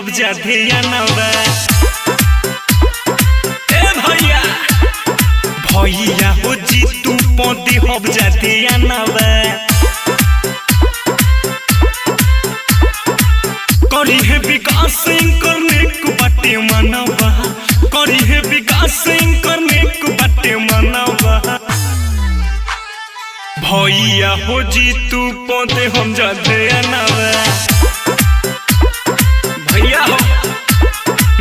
हब जाते नवा ए भैया भैया हो जी तू पौधे हब जाते नवा करी है विकास करने को बाटे मनवा करी है विकास करने को बाटे मनवा भैया हो जी तू पौधे हम जाते नवा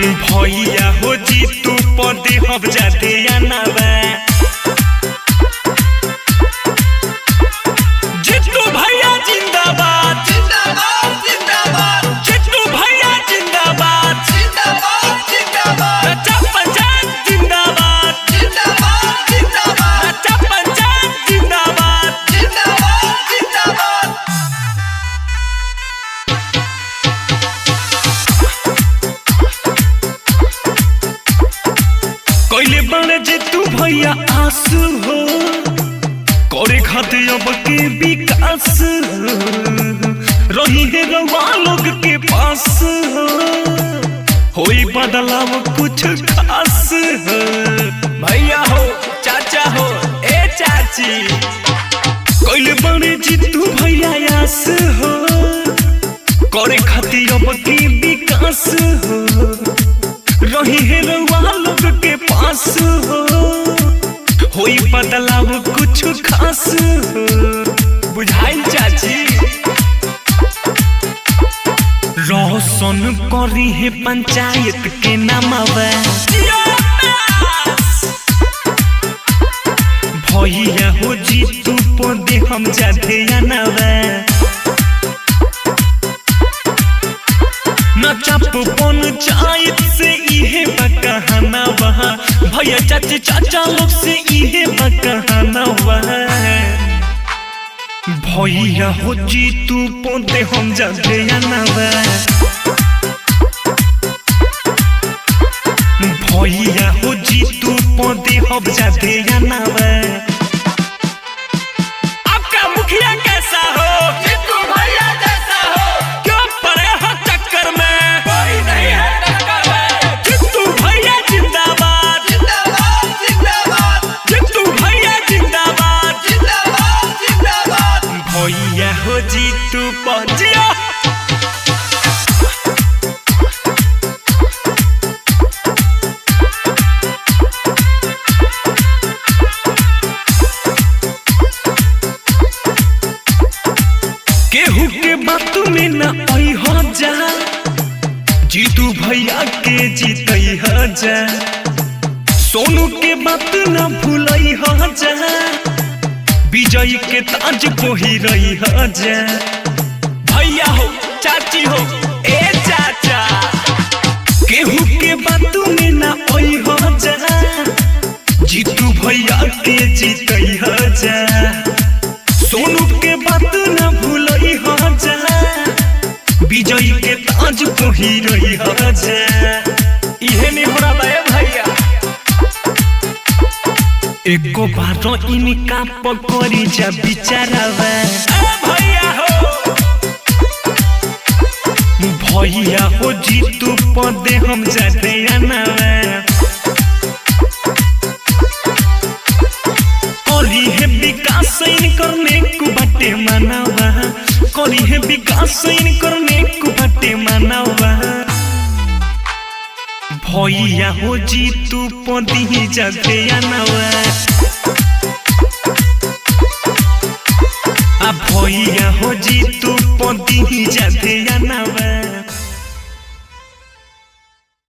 भैया हो जी तू पौधे हब जाते नवा जितू भैया जिंदाबाद जिंदाबाद जिंदाबाद जितू भैया जिंदाबाद जिंदाबाद जिंदाबाद राजा पंचायत जिंदाबाद जिंदाबाद जिंदाबाद राजा पंचायत जिंदाबाद जिंदाबाद जिंदाबाद कोइले बने जितू भैया आस हो करे खातिर अब के विकास रही है रवा लोग के पास होई बदलाव कुछ खास भैया हो चाचा हो ए चाची कोइले बने जितू भैया आस हो करे खातिर अब के विकास रही है रवा लोग के पास होई बदलाव कुछ खास बुझाइल चाची रोशन करी है पंचायत के नामवा भैया हो जी तू पौधे हम जाते नवा नचप पंचायत से इहे बकहाना वहाँ भैया चाची चाचा लोग से इहे बकहाना वहाँ भैया हो जी तू पौधे हम जाते नवा भैया हो जी तू पौधे हम जाते नवा आपका मुखिया कैसा हो भैया हो जी तू पहुंचिया केहू के बात में न आई हो जा जीतू भैया के जीतई हो जा सोनू के बात न भूलई हो जा विजय के ताज पोही रही जा भैया हो चाची हो ए चाचा केहू के बातों में ना आई हो जा जीतू भैया के जीतई हो जा सोनू के बात ना भूलई हो जा विजय के ताज पोही रही हो जा इहे नहीं हो रहा है भैया एको बारो इनका पकड़ी जा बिचारावा भैया हो जी तू पौधे हम जाते नवा करी है विकास करने को बाटे मनवा करी है विकास करने को बाटे मनवा भैया हो जी तू पौधे जाते नवा भैया हो जी तू पौधे जाते नवा।